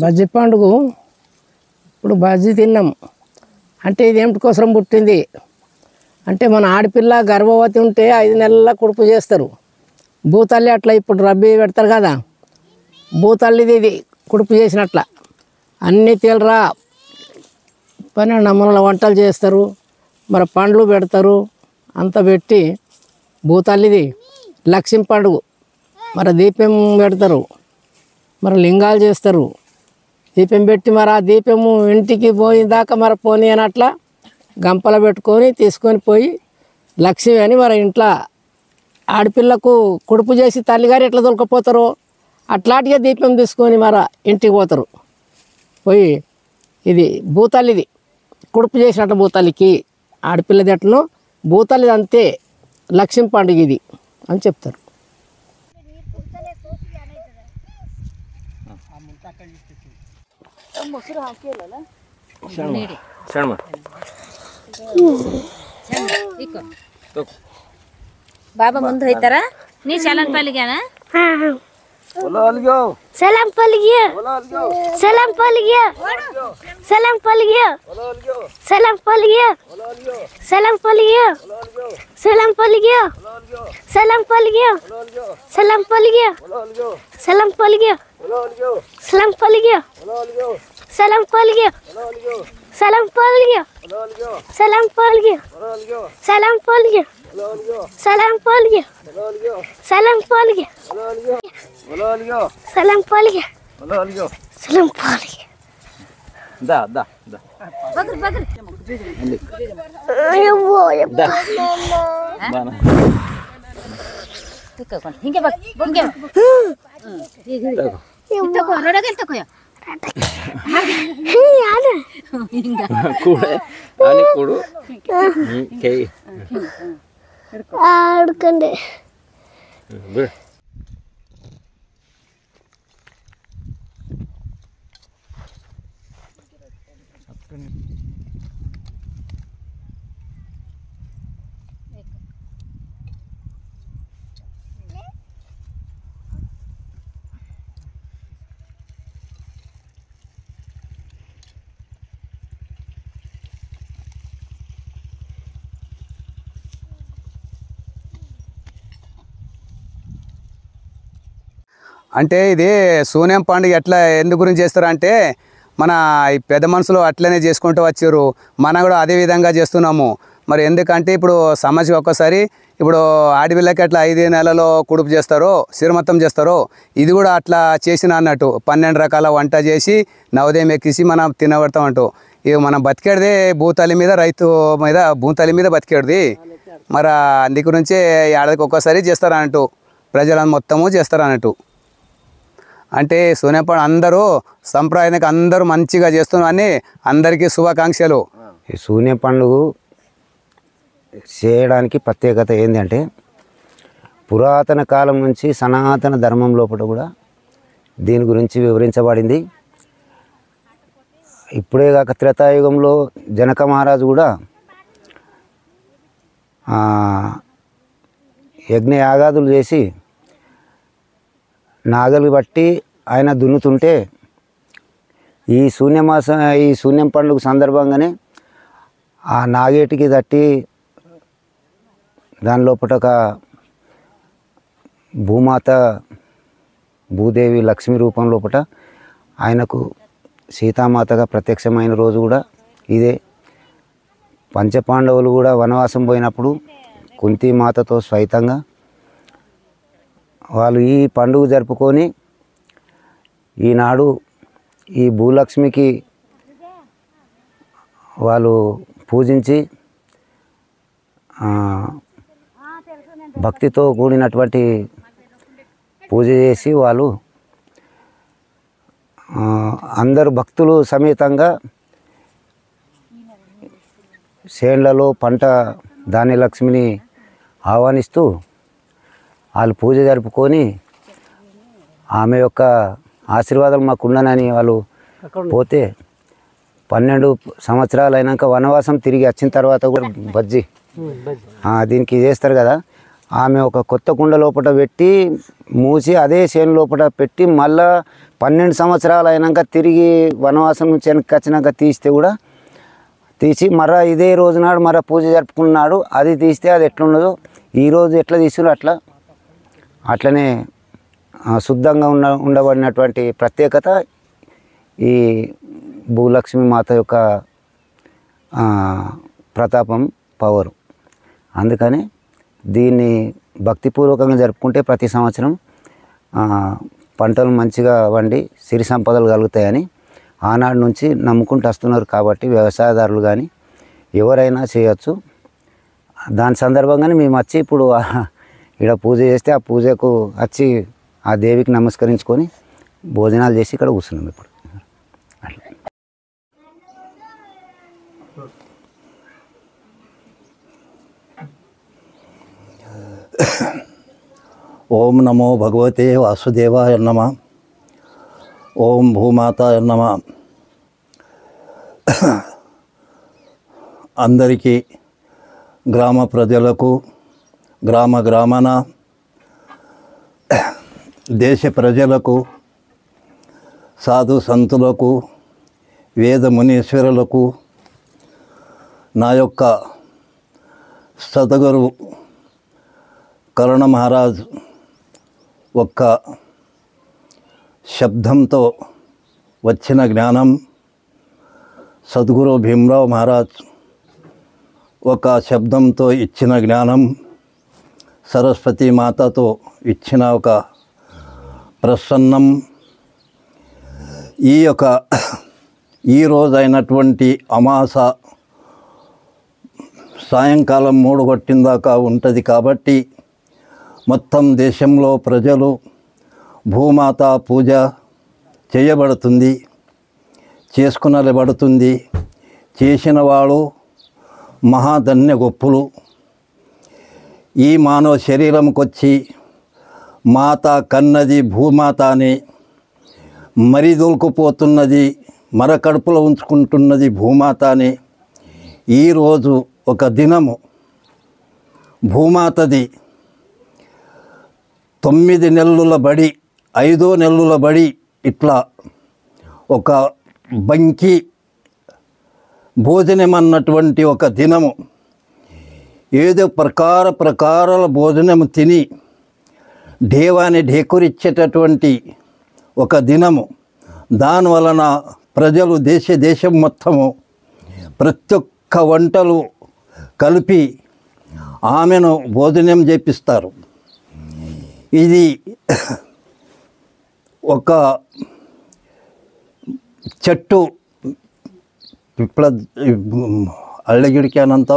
బజ్జీ పండుగ ఇప్పుడు బజ్జీ తిన్నాం అంటే ఇది ఏమిటి కోసం పుట్టింది అంటే మన ఆడపిల్ల గర్భవతి ఉంటే 5 నెలల కుడుపు చేస్తారు. భూతల్లి అట్లా ఇప్పుడు రబ్బీ పెడతారు కదా, భూతల్లిది ఇది కుడుపు చేసినట్ల అన్నీ తేలరా 12 నమూనాల వంటలు చేస్తారు, మరి పండ్లు పెడతారు. అంత పెట్టి భూతల్లిది లక్ష్మీ పండుగ మరి దీపం పెడతారు, మరి లింగాలు చేస్తారు. దీపం పెట్టి మరి ఆ దీపము ఇంటికి పోయిందాకా మరి పోనీ అని అట్లా గంపల పెట్టుకొని తీసుకొని పోయి లక్ష్మి అని మరి ఇంట్లో ఆడపిల్లకు కుడుపు చేసి తల్లిగారు ఎట్లా దొరకపోతారో అట్లాంటిగా దీపం తీసుకొని మరి ఇంటికి పోతారు. పోయి ఇది భూతల్లిది కుడుపు చేసినట్టు భూతల్లికి ఆడపిల్లది ఎట్లనో భూతల్లిది అంతే లక్ష్మీ పండుగ ఇది అని చెప్తారు. बाबा ಮುಂದೆ ಹೋಯ್ತಾರ ನೀ ಚಲನ್ ಪಲ್ಲಿಗೆನಾ सलाम पलिए सलाम पलिए सलाम पलिए सलाम पलिए सलाम पलिए सलाम पलिए सलाम पलिए सलाम पलिए सलाम पलिए सलाम पलिए सलाम पलिए सलाम पलिए सलाम पलिए सलाम पलिए सलाम पलिए सलाम पलिए सलाम पलिए सलाम पलिए दा दा दा बगर बगर अरे वो दा बाना ठीक है हिंगे बग हिंगे तको रडगल तको या यार ಕೂಡೆ ಆನಿ ಕೂಡು ಕೈ ಆಡ್ಕಂಡೆ ಬಿಡು అంటే ఇది సూన్యం పండుగ ఎట్లా ఎందు గురించి చేస్తారంటే మన ఈ పెద్ద మనుషులు అట్లనే చేసుకుంటూ వచ్చారు, మనం కూడా అదే విధంగా చేస్తున్నాము. మరి ఎందుకంటే ఇప్పుడు సమస్య ఒక్కసారి ఇప్పుడు ఆడపిల్లకి అట్లా 5 నెలల్లో కుడుపు చేస్తారో సిరమత్తం చేస్తారో ఇది కూడా అట్లా చేసిన అన్నట్టు 12 రకాల వంట చేసి నవోదయం ఎక్కిసి మనం తినబడతాం అంటూ. ఇవి మనం బతికేది భూతల్లి మీద రైతు మీద భూతల్లి మీద బతికేది. మరి అందు గురించే ఏడాదికి ఒక్కసారి చేస్తారన్నట్టు, ప్రజలను మొత్తము చేస్తారన్నట్టు. అంటే సూన్యం పండుగ అందరూ సంప్రదాయానికి అందరూ మంచిగా చేస్తున్నారని అందరికీ శుభాకాంక్షలు. ఈ సూన్యం పండుగ చేయడానికి ప్రత్యేకత ఏంటంటే పురాతన కాలం నుంచి సనాతన ధర్మం లోపల కూడా దీని గురించి వివరించబడింది. ఇప్పుడే కాక త్రేతాయుగంలో జనక మహారాజు కూడా యజ్ఞయాగాదులు చేసి నాగలు బట్టి ఆయన దున్నుతుంటే ఈ శూన్యం పండుగ సందర్భంగానే ఆ నాగేటికి తట్టి దాని లోపల ఒక భూమాత భూదేవి లక్ష్మీ రూపం లోపల ఆయనకు సీతామాతగా ప్రత్యక్షమైన రోజు కూడా ఇదే. పంచపాండవులు కూడా వనవాసం పోయినప్పుడు కుంతీమాతతో స్వైతంగా వాళ్ళు ఈ పండుగ జరుపుకొని ఈనాడు ఈ భూలక్ష్మికి వాళ్ళు పూజించి భక్తితో కూడినటువంటి పూజ చేసి వాళ్ళు అందరు భక్తులు సమేతంగా చేన్లలో పంట ధాన్యలక్ష్మిని ఆహ్వానిస్తూ వాళ్ళు పూజ జరుపుకొని ఆమె యొక్క ఆశీర్వాదాలు మాకు ఉండనని వాళ్ళు పోతే 12 సంవత్సరాలు అయినాక వనవాసం తిరిగి వచ్చిన తర్వాత కూడా బజ్జీ దీనికి చేస్తారు కదా, ఆమె ఒక కొత్త కుండ లోపల పెట్టి మూసి అదే చేను లోపల పెట్టి మళ్ళా 12 సంవత్సరాలు అయినాక తిరిగి వనవాసం నుంచి వెనక్కి వచ్చినాక తీస్తే కూడా తీసి మరలా ఇదే రోజు నాడు మరలా పూజ జరుపుకున్నాడు. అది తీస్తే అది ఎట్లున్నదో ఈరోజు ఎట్లా తీసిరో అట్లనే శుద్ధంగా ఉండబడినటువంటి ప్రత్యేకత ఈ భూలక్ష్మి మాత యొక్క ప్రతాపం పవరు. అందుకని దీన్ని భక్తిపూర్వకంగా జరుపుకుంటే ప్రతి సంవత్సరం పంటలు మంచిగా వండి సిరి సంపదలు కలుగుతాయని ఆనాడు నుంచి నమ్ముకుంటూ వస్తున్నారు. కాబట్టి వ్యవసాయదారులు కానీ ఎవరైనా చేయొచ్చు. దాని సందర్భంగానే మేము వచ్చి ఇప్పుడు ఇక్కడ పూజ చేస్తే ఆ పూజకు వచ్చి ఆ దేవికి నమస్కరించుకొని భోజనాలు చేసి ఇక్కడ కూర్చున్నాం ఇప్పుడు. ఓం నమో భగవతే వాసుదేవాయ నమః. ఓం భూమాతాయ నమః. అందరికీ గ్రామ ప్రజలకు గ్రామాన దేశ ప్రజలకు సాధు సంతులకు వేద మునీశ్వరులకు నా యొక్క సద్గురు కరుణ మహారాజ్ ఒక్క శబ్దంతో వచ్చిన జ్ఞానం, సద్గురు భీమరావు మహారాజ్ ఒక శబ్దంతో ఇచ్చిన జ్ఞానం, సరస్వతి మాతతో ఇచ్చిన ఒక ప్రసన్నం, ఈ రోజైనటువంటి అమాస సాయంకాలం 3 గంటల దాకా ఉంటుంది. కాబట్టి మొత్తం దేశంలో ప్రజలు భూమాత పూజ చేయబడుతుంది, చేసుకునబడుతుంది. చేసిన వాళ్ళు మహాధన్య గొప్పులు. ఈ మానవ శరీరంకొచ్చి మాత కన్నది భూమాత అని మరి దొలుకుపోతున్నది, మరకడుపులో ఉంచుకుంటున్నది భూమాత అని. ఈరోజు ఒక దినము భూమాతది 9 నెలల బడి, 5వ నెలల బడి, ఇట్లా ఒక బంకి భోజనం అన్నటువంటి ఒక దినము. ఏదో ప్రకారాల భోజనము తిని దేవాన్ని ఢేకురిచ్చేటటువంటి ఒక దినము. దానివలన ప్రజలు దేశం మొత్తము ప్రతి ఒక్క వంటలు కలిపి ఆమెను భోజనం చేపిస్తారు. ఇది ఒక చెట్టు అల్లగిడికానంత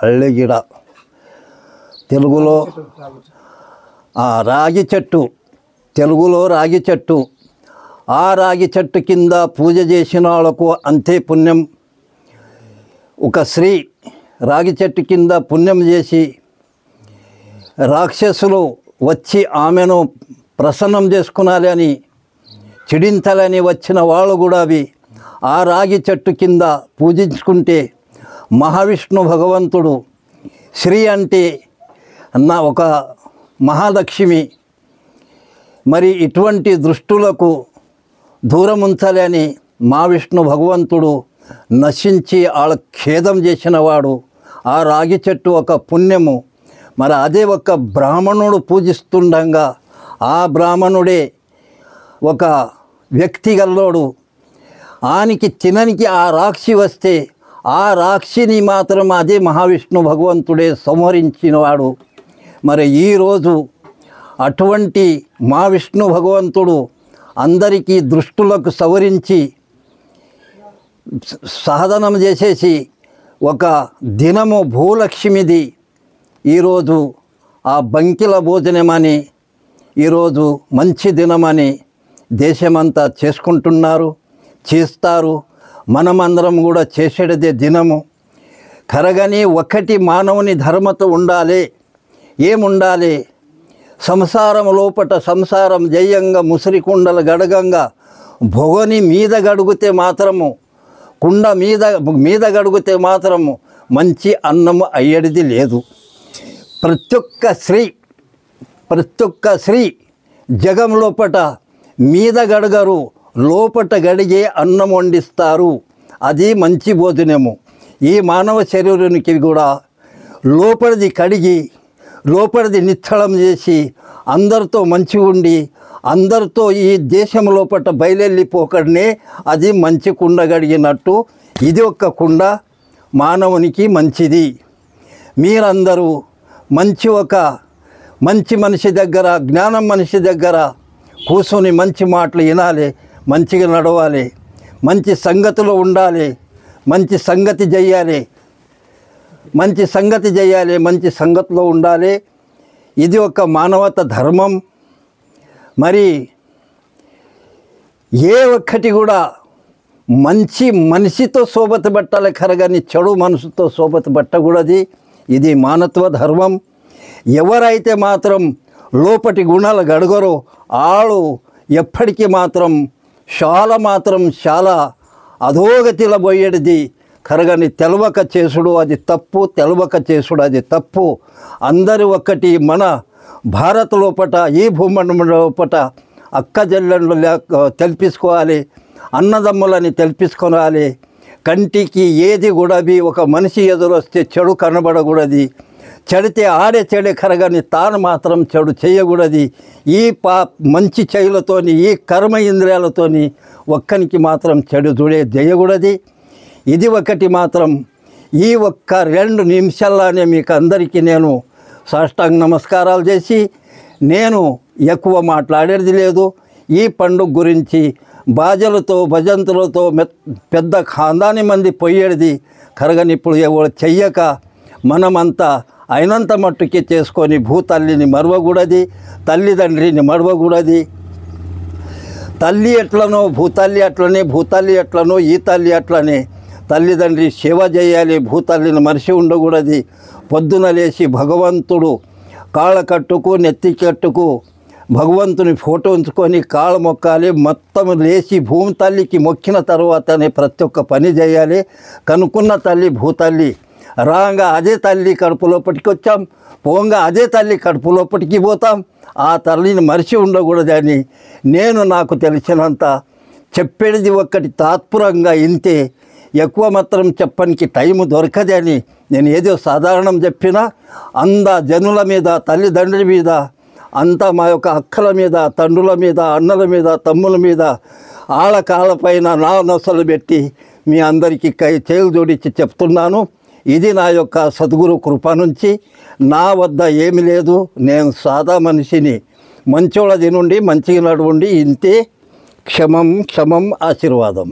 అల్లగిడ తెలుగులో రాగి చెట్టు, తెలుగులో రాగి చెట్టు. ఆ రాగి చెట్టు కింద పూజ చేసిన వాళ్ళకు అంతే పుణ్యం. ఒక స్త్రీ రాగి చెట్టు కింద పుణ్యం చేసి రాక్షసులు వచ్చి ఆమెను ప్రసన్నం చేసుకునాలి అని చిడింతలని వచ్చిన వాళ్ళు కూడా ఆ రాగి చెట్టు కింద పూజించుకుంటే మహావిష్ణు భగవంతుడు శ్రీ అంటే ఒక మహాలక్ష్మి మరి ఇటువంటి దృష్టులకు దూరం ఉంచాలి అని మహావిష్ణు భగవంతుడు నశించి వాళ్ళ ఖేదం చేసినవాడు. ఆ రాగి చెట్టు ఒక పుణ్యము. మరి అదే ఒక బ్రాహ్మణుడు పూజిస్తుండగా ఆ బ్రాహ్మణుడే ఒక వ్యక్తి గల్లోడు. ఆనికి తిననికి ఆ రాక్షి వస్తే ఆ రాక్షిని మాత్రం అదే మహావిష్ణు భగవంతుడే సంహరించినవాడు. మరి ఈరోజు అటువంటి మహావిష్ణు భగవంతుడు అందరికీ దృష్టులకు సవరించి సాధనం చేసేసి ఒక దినము భూలక్ష్మిది ఈరోజు ఆ బంకిల భోజనమని ఈరోజు మంచి దినమని దేశమంతా చేసుకుంటున్నారు, చేస్తారు. మనమందరం కూడా చేసేదే దినము. కరగని ఒకటి మానవుని ధర్మత ఉండాలి. ఏముండాలి? సంసారం లోపట సంసారం జయంగా ముసిరి కుండలు గడగంగా భొగని మీద గడుగుతే మాత్రము, కుండ మీద గడుగుతే మాత్రము మంచి అన్నం అయ్యేది లేదు. ప్రతి ఒక్క స్త్రీ జగం లోపట మీద గడగరు, లోపట గడిగే అన్నం వండిస్తారు. అది మంచి భోజనము. ఈ మానవ శరీరానికి కూడా లోపలిది కడిగి లోపలిది నిచ్చళం చేసి అందరితో మంచిగా ఉండి అందరితో ఈ దేశం లోపట బయలుపోకడనే అది మంచి కుండ గడిగినట్టు. ఇది ఒక్క కుండ మానవునికి మంచిది. మీరందరూ మంచి మనిషి దగ్గర, జ్ఞానం మనిషి దగ్గర కూర్చొని మంచి మాటలు వినాలి, మంచిగా నడవాలి, మంచి సంగతిలో ఉండాలి, మంచి సంగతి చేయాలి, మంచి సంగతిలో ఉండాలి. ఇది ఒక మానవత ధర్మం. మరి ఏ ఒక్కటి కూడా మంచి మనిషితో సోబత పట్టాలి కరగని చెడు మనసుతో సోబత పట్టకూడదు. ఇది మానవ ధర్మం. ఎవరైతే మాత్రం లోపటి గుణాలు గడగరో ఆಳು ఎప్పటికీ మాత్రం చాలా అధోగతిలో పోయేది. కరగని తెలవక చేసుడు అది తప్పు, తెలవక చేసుడు అది తప్పు. అందరూ ఒక్కటి. మన భారత్ లోపట, ఈ భూమండలం లోపట అక్క చెల్లెళ్ళు తెలిపించుకోవాలి, అన్నదమ్ములని తెలిపించుకోవాలి. కంటికి ఏది కూడా ఒక మనిషి ఎదురొస్తే చెడు కనబడకూడదు. చెడితే ఆడే చెడే కరగని తాను మాత్రం చెడు చేయకూడదు. ఈ మంచి చెయ్యలతోని, ఈ కర్మ ఇంద్రియాలతోని ఒక్కనికి మాత్రం చెడు చేయకూడదు. ఇది ఒకటి మాత్రం. ఈ ఒక్క 2 నిమిషాల్లోనే మీకు అందరికీ నేను సాష్టాంగ నమస్కారాలు చేసి, నేను ఎక్కువ మాట్లాడేది లేదు. ఈ పండుగ గురించి బాజలతో భజంతులతో పెద్ద ఖాందాని మంది పోయేది కరగని ఇప్పుడు ఎవరు చెయ్యక మనమంతా అయినంత మట్టుకి చేసుకొని భూతల్లిని మరవకూడదు, తల్లిదండ్రిని మరవకూడదు. తల్లి ఎట్లనో భూతల్లి అట్లనే, భూతల్లి ఎట్లనో ఈ తల్లి అట్లనే. తల్లిదండ్రి సేవ చేయాలి, భూతల్లిని మరిచి ఉండకూడదు. పొద్దున లేచి భగవంతుడు కాళ్ళ కట్టుకు నెత్తి కట్టుకు భగవంతుని ఫోటో ఉంచుకొని కాళ్ళ మొక్కాలి. మొత్తం లేచి భూమి తల్లికి మొక్కిన తర్వాతనే ప్రతి ఒక్క పని చేయాలి. కనుక్కున్న తల్లి భూతల్లి. రాగా అదే తల్లి కడుపు లోపటికి వచ్చాం, పోంగా అదే తల్లి కడుపు లోపటికి పోతాం. ఆ తల్లిని మరిచి ఉండకూడదని నేను నాకు తెలిసినంత చెప్పేది ఒక్కటి తాత్పూరంగా ఇంతే. ఎక్కువ మాత్రం చెప్పడానికి టైము దొరకదని నేను ఏదో సాధారణం చెప్పినా జనుల మీద, తల్లిదండ్రుల మీద, అంతా మా యొక్క అక్కల మీద, తండ్రుల మీద, అన్నల మీద, తమ్ముల మీద ఆళ్ళకాళ్ళపైన నా నొసలు పెట్టి మీ అందరికీ చేతులు జోడించి చెప్తున్నాను. ఇది నా యొక్క సద్గురు కృప నుంచి. నా వద్ద ఏమి లేదు, నేను సాదా మనిషిని. మంచోళ్ళ తినుండి, మంచిగా నడువండి. ఇంతే. క్షమం ఆశీర్వాదం.